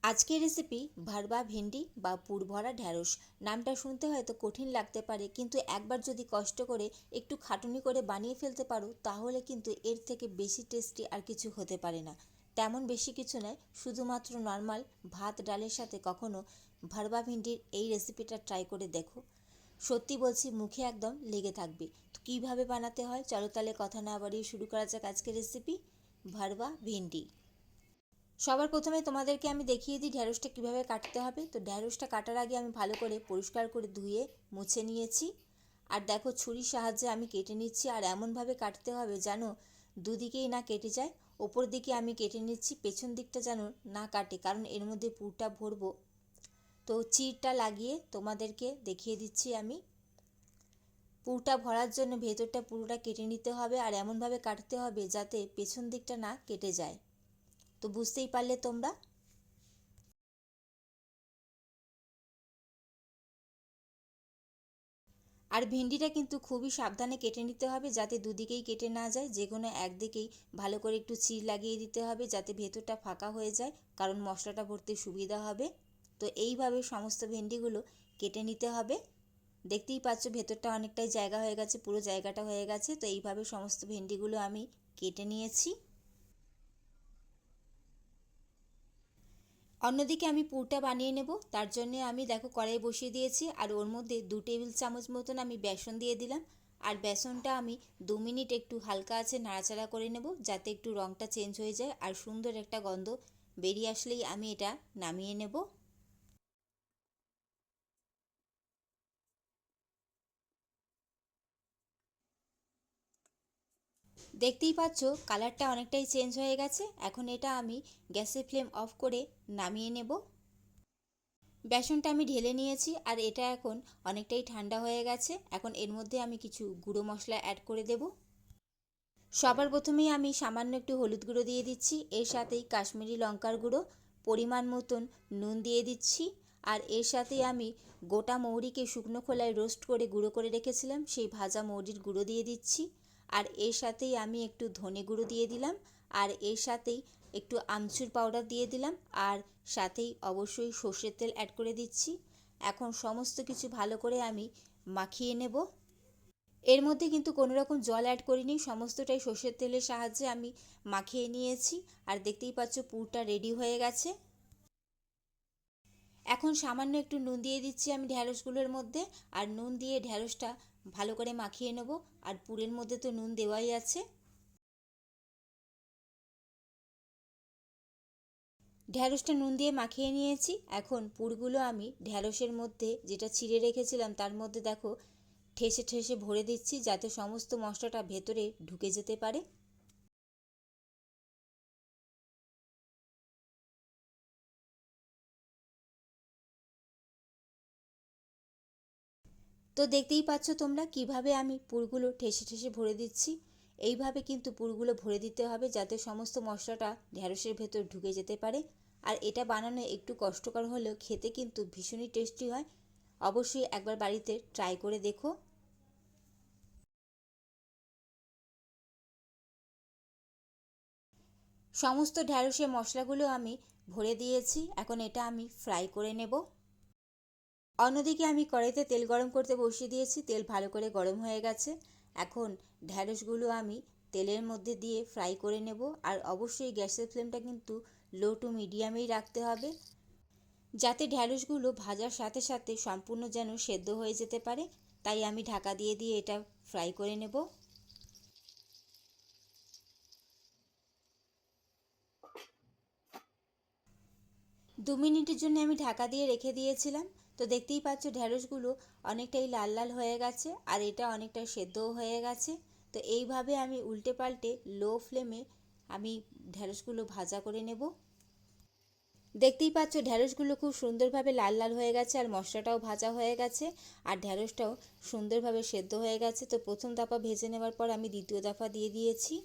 আজকের রেসিপি ভরবা ভেন্ডি বা পুরভরা ঢ্যাঁড়স। নামটা শুনতে হয়তো কঠিন লাগতে পারে, কিন্তু একবার যদি কষ্ট করে একটু খাটুনি করে বানিয়ে ফেলতে পারো তাহলে কিন্তু এর থেকে বেশি টেস্টি আর কিছু হতে পারে না। তেমন বেশি কিছু নয়, শুধুমাত্র নর্মাল ভাত ডালের সাথে কখনো ভরবা ভেন্ডির এই রেসিপিটা ট্রাই করে দেখো। সত্যি বলছি, মুখে একদম লেগে থাকবে। তো কীভাবে বানাতে হয় চলো তাহলে কথা না বাড়িয়ে শুরু করা যাক আজকের রেসিপি ভরবা ভেন্ডি। সবার প্রথমে তোমাদেরকে আমি দেখিয়ে দিই ঢ্যাঁড়সটা কীভাবে কাটতে হবে। তো ঢ্যাঁড়সটা কাটার আগে আমি ভালো করে পরিষ্কার করে ধুয়ে মুছে নিয়েছি। আর দেখো, ছুরির সাহায্যে আমি কেটে নিচ্ছি। আর এমনভাবে কাটতে হবে যেন দুদিকেই না কেটে যায়। ওপর দিকে আমি কেটে নিচ্ছি, পেছন দিকটা যেন না কাটে, কারণ এর মধ্যে পুরটা ভরবো। তো চিরটা লাগিয়ে তোমাদেরকে দেখিয়ে দিচ্ছি আমি। পুরটা ভরার জন্য ভেতরটা পুরোটা কেটে নিতে হবে, আর এমনভাবে কাটতে হবে যাতে পেছন দিকটা না কেটে যায়। তো বুঝতেই পারলে তোমরা। আর ভেন্ডিটা কিন্তু খুবই সাবধানে কেটে নিতে হবে যাতে দুদিকেই কেটে না যায়, যে কোনো একদিকেই ভালো করে একটু চির লাগিয়ে দিতে হবে যাতে ভেতরটা ফাঁকা হয়ে যায়, কারণ মশলাটা ভরতে সুবিধা হবে। তো এইভাবে সমস্ত ভেন্ডিগুলো কেটে নিতে হবে। দেখতেই পাচ্ছ ভেতরটা অনেকটাই জায়গা হয়ে গেছে, পুরো জায়গাটা হয়ে গেছে। তো এইভাবে সমস্ত ভেন্ডিগুলো আমি কেটে নিয়েছি। অন্যদিকে আমি পুরটা বানিয়ে নেব। তার জন্য আমি দেখো কড়াই বসিয়ে দিয়েছি, আর ওর মধ্যে 2 টেবিল চামচ মতন আমি বেসন দিয়ে দিলাম। আর বেসনটা আমি 2 মিনিট একটু হালকা আছে নাড়াচাড়া করে নেব যাতে একটু রঙটা চেঞ্জ হয়ে যায় আর সুন্দর একটা গন্ধ বেরিয়ে আসলেই আমি এটা নামিয়ে নেব। দেখতেই পাচ্ছ কালারটা অনেকটাই চেঞ্জ হয়ে গেছে। এখন এটা আমি গ্যাসের ফ্লেম অফ করে নামিয়ে নেব। বেসনটা আমি ঢেলে নিয়েছি, আর এটা এখন অনেকটাই ঠান্ডা হয়ে গেছে। এখন এর মধ্যে আমি কিছু গুঁড়ো মশলা অ্যাড করে দেব। সবার প্রথমেই আমি সামান্য একটু হলুদ গুঁড়ো দিয়ে দিচ্ছি, এর সাথেই কাশ্মীরি লঙ্কার গুঁড়ো, পরিমাণ মতন নুন দিয়ে দিচ্ছি। আর এর সাথেই আমি গোটা মৌরিকে শুকনো খোলায় রোস্ট করে গুঁড়ো করে রেখেছিলাম, সেই ভাজা মৌরির গুঁড়ো দিয়ে দিচ্ছি। আর এর সাথেই আমি একটু ধনে গুঁড়ো দিয়ে দিলাম। আর এর সাথেই একটু আমচুর পাউডার দিয়ে দিলাম। আর সাথেই অবশ্যই সর্ষের তেল অ্যাড করে দিচ্ছি। এখন সমস্ত কিছু ভালো করে আমি মাখিয়ে নেব। এর মধ্যে কিন্তু কোনো রকম জল অ্যাড করিনি, সমস্তটাই সর্ষের তেলের সাহায্যে আমি মাখিয়ে নিয়েছি। আর দেখতেই পাচ্ছ পুরটা রেডি হয়ে গেছে। এখন সামান্য একটু নুন দিয়ে দিচ্ছি আমি ঢ্যাঁড়সগুলোর মধ্যে। আর নুন দিয়ে ঢ্যাঁড়সটা ভালো করে মাখিয়ে নেব। আর পুরের মধ্যে তো নুন দেওয়াই আছে। ঢ্যাঁড়সটা নুন দিয়ে মাখিয়ে নিয়েছি। এখন পুরগুলো আমি ঢ্যাঁড়সের মধ্যে যেটা ছিঁড়ে রেখেছিলাম তার মধ্যে দেখো ঠেসে ঠেসে ভরে দিচ্ছি যাতে সমস্ত মশলাটা ভেতরে ঢুকে যেতে পারে। তো দেখতেই পাচ্ছ তোমরা কিভাবে আমি পুরগুলো ঠেসে ঠেসে ভরে দিচ্ছি। এইভাবে কিন্তু পুরগুলো ভরে দিতে হবে যাতে সমস্ত মশলাটা ঢ্যাঁড়সের ভেতর ঢুকে যেতে পারে। আর এটা বানানো একটু কষ্টকর হলেও খেতে কিন্তু ভীষণই টেস্টি হয়। অবশ্যই একবার বাড়িতে ট্রাই করে দেখো। সমস্ত ঢ্যাঁড়সের মশলাগুলো আমি ভরে দিয়েছি। এখন এটা আমি ফ্রাই করে নেব। অন্যদিকে আমি কড়াইতে তেল গরম করতে বসিয়ে দিয়েছি, তেল ভালো করে গরম হয়ে গেছে। এখন ঢ্যাঁড়সগুলো আমি তেলের মধ্যে দিয়ে ফ্রাই করে নেব। আর অবশ্যই গ্যাসের ফ্লেমটা কিন্তু লো টু মিডিয়ামেই রাখতে হবে যাতে ঢ্যাঁড়সগুলো ভাজার সাথে সাথে সম্পূর্ণ যেন সেদ্ধ হয়ে যেতে পারে। তাই আমি ঢাকা দিয়ে দিয়ে এটা ফ্রাই করে নেব। 2 মিনিটের জন্য আমি ঢাকা দিয়ে রেখে দিয়েছিলাম। তো দেখতেই পাচ্ছ ঢ্যাঁড়সগুলো অনেকটাই লাল লাল হয়ে গেছে, আর এটা অনেকটা সেদ্ধও হয়ে গেছে। তো এইভাবে আমি উল্টে পাল্টে লো ফ্লেমে আমি ঢ্যাঁড়সগুলো ভাজা করে নেব। দেখতেই পাচ্ছ ঢ্যাঁড়সগুলো খুব সুন্দরভাবে লাল লাল হয়ে গেছে, আর মশলাটাও ভাজা হয়ে গেছে, আর ঢ্যাঁড়সটাও সুন্দরভাবে সেদ্ধ হয়ে গেছে। তো প্রথম দফা ভেজে নেওয়ার পর আমি দ্বিতীয় দফা দিয়ে দিয়েছি।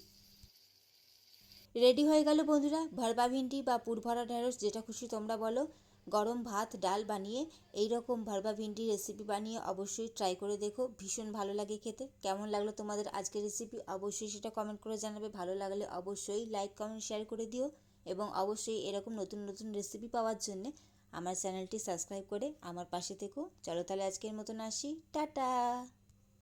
রেডি হয়ে গেল বন্ধুরা ভরবা ভিন্ডি বা পুরভরা ঢ্যাঁড়স, যেটা খুশি তোমরা বলো। গরম ভাত ডাল বানিয়ে এই রকম ভরবা ভিন্ডি রেসিপি বানিয়ে অবশ্যই ট্রাই করে দেখো, ভীষণ ভালো লাগে খেতে। কেমন লাগলো তোমাদের আজকের রেসিপি অবশ্যই সেটা কমেন্ট করে জানাবে। ভালো লাগলে অবশ্যই লাইক কমেন্ট শেয়ার করে দিও। এবং অবশ্যই এরকম নতুন নতুন রেসিপি পাওয়ার জন্যে আমার চ্যানেলটি সাবস্ক্রাইব করে আমার পাশে থেকো। চলো তাহলে আজকের মতন আসি, টাটা।